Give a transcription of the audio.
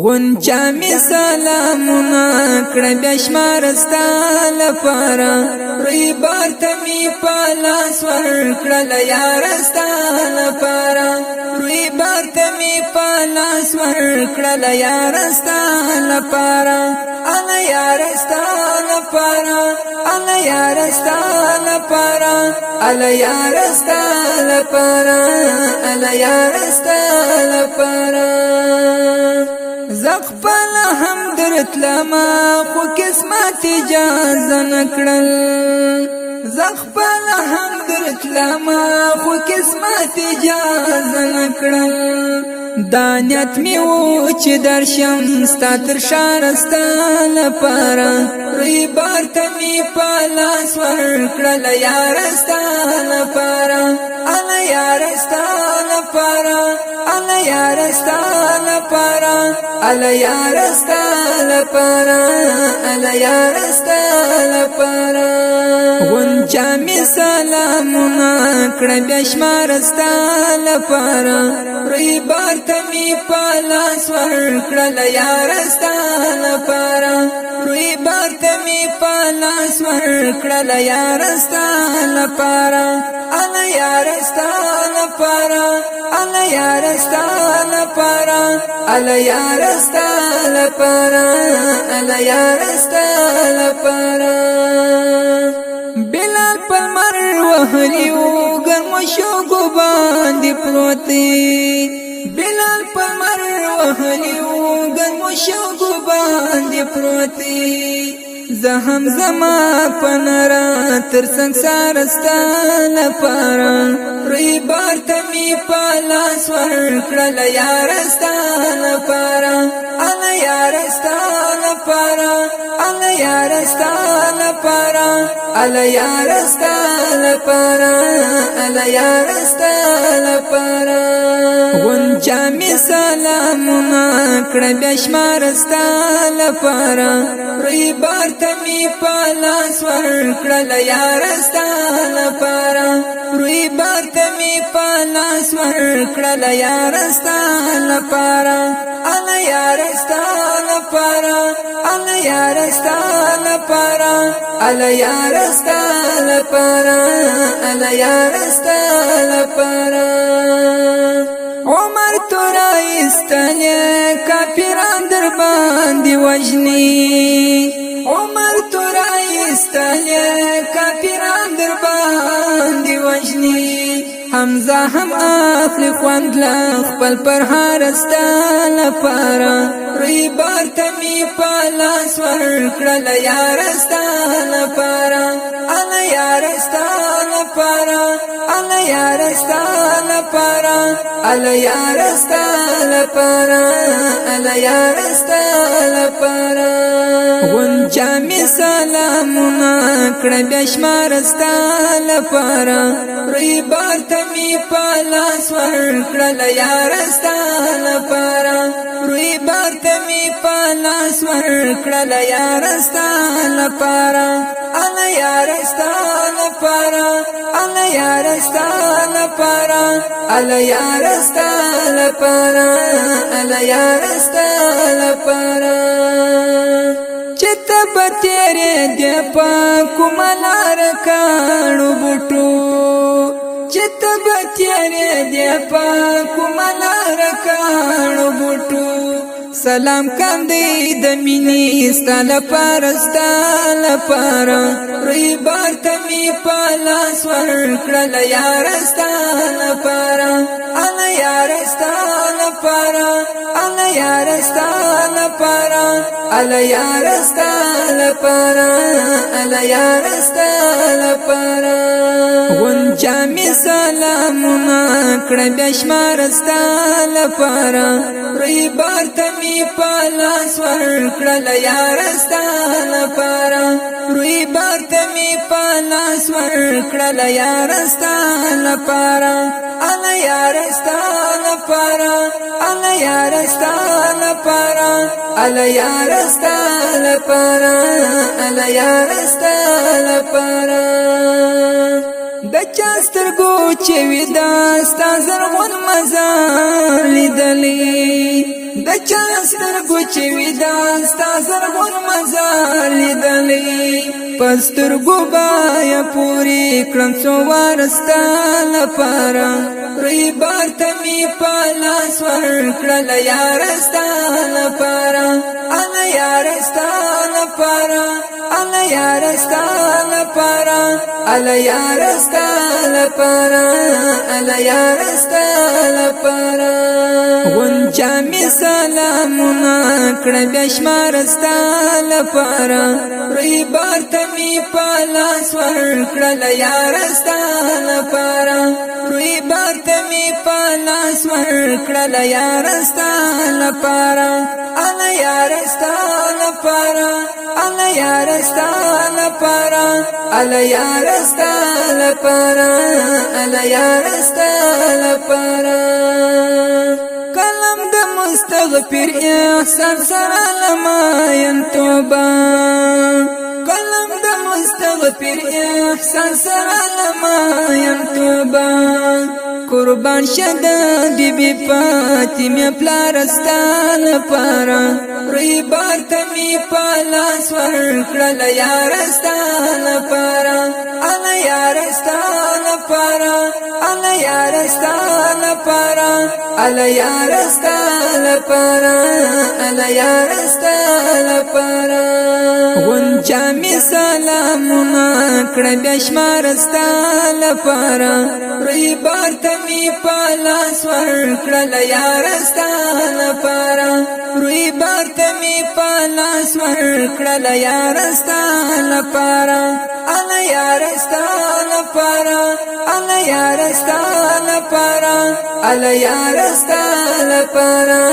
غنچا می سلامونه کړه بیا شمار ستا لپاره روی بار ته می په لاس ورکړه له یاره ستا لپاره روی بار ته می په لاس ورکړه له یاره ستا لپاره اله یاره ستا لپاره اله یاره ستا لپاره اله یاره ستا لپاره اله یاره ستا لپاره زغفل هم درتلما خو قسمت اجازه نکړل زغفل هم درتلما خو قسمت اجازه نکړل دانیت می و چې درشم ستا تر شان ستا لپاره روی بار ته می په لاس ورکړل یار ستا لپاره اله یار ستا لپاره اله یار ستا لپاره اله یار ستا لپاره اله یار ستا لپاره غنچا می سلامونه کړه بیا شمار ستا لپاره روی بار ته می په لاس ورکړل یار ستا لپاره روی بار ته می په لاس ورکړل یار ستا لپاره اله یار ستا لپاره اله یار ستا لپاره اله یار ستا لپاره اله یار ستا لپاره بلال پلمر وهلیو ګرمو شوګو باندې پروتي بلال پلمر وهلیو ګرمو شوګو باندې پروتي زهم زما پنرا تر سنگسار ستا لپاره روی بار ته می په لاس ورکړل یار ستا لپاره اله یار ستا لپاره اله یار ستا لپاره اله یار ستا لپاره اله یار ستا لپاره غنچا می سلامونه کړه بیا شمار ستا لپاره روی بار ته می په لاس ورکړل یار ستا لپاره روی بار ته می په لاس ورکړل یار ستا لپاره اله یار ستا لپاره اله یار ستا لپاره اله یار ستا لپاره اله یار ستا لپاره عمر تورا استنه کافران در باندې وجنی عمر تورا استنه کافران در باندې وجنی حمزه هم اخلی خوند خپل پر هرستا لپاره روی بار ته می په لاس ورکړل یار ستا لپاره اله یار ستا لپاره اله یار ستا لپاره اله یار ستا لپاره اله یار ستا لپاره غنچا می سلامونه کړه بیا شمار ستا لپاره روی بار ته می په لاس ورکړل یار ستا لپاره روی بار ته می په لاس ورکړل یار ستا لپاره اله یار ستا لپاره اله یار ستا لپاره اله یار ستا لپاره اله یار ستا لپاره چته بتیرې دې په کوملار کانو بوټو چته بتیرې دې په کوملار کانو بوټو سلام کاندې د مینې ستاله لپاره روی بار ته می په لاس ورکړل یار ستا لپاره اله یار ستا لپاره اله یار ستا لپاره اله یار ستا لپاره اله یار ستا لپاره غنچا می سلامونه کړه بیا شمار ستا لپاره روی بار ته می په لاس ورکړل یار ستا لپاره روی بار ته می په لاس ورکړل یار ستا لپاره اله یار ستا لپاره اله یار ستا لپاره اله یار ستا لپاره اله یار ستا لپاره د چا سترګو چې وي دا ستا زرغون مزار لیدلی د چا سترګو چې وي دا ستا زرغون مزار لیدلی په سترګو بایا پورې کړم څو واره ستا لپاره روی بار ته مې په لاس ورکړله یاره ستا لپاره اله یاره ستا لپاره اله یاره ستا لپاره اله یاره ستا لپاره اله یاره ستا لپاره غونچا می سلامونه کړه بیا شمار ستا لپاره روی بار ته مې په لاس ورکړله یاره ستا لپاره روی بار ته مې په لاس ورکړله یاره ستا لپاره اله یاره ستا لپاره اله یاره ستا لپاره اله یاره ستا لپاره اله یاره ستا لپاره مستغفر احسان سره لماین توبه قلم د مستغفر احسان سره لماین توبه قربان شد بی بی فاطمه پلارستا لپاره روی بار ته مې په لاس ورکړله یاره ستا لپاره اله یاره ستا لپاره اله یاره ستا لپاره اله یاره ستا لپاره اله یاره ستا لپاره غونچا می سلامونه کړه بیا شمار ستا لپاره روی بار ته مې په لاس ورکړله یاره ستا لپاره روی بار ته مې په لاس ورکړله یاره ستا لپاره اله یاره ستا لپاره اله یاره ستا لپاره اله یاره ستا لپاره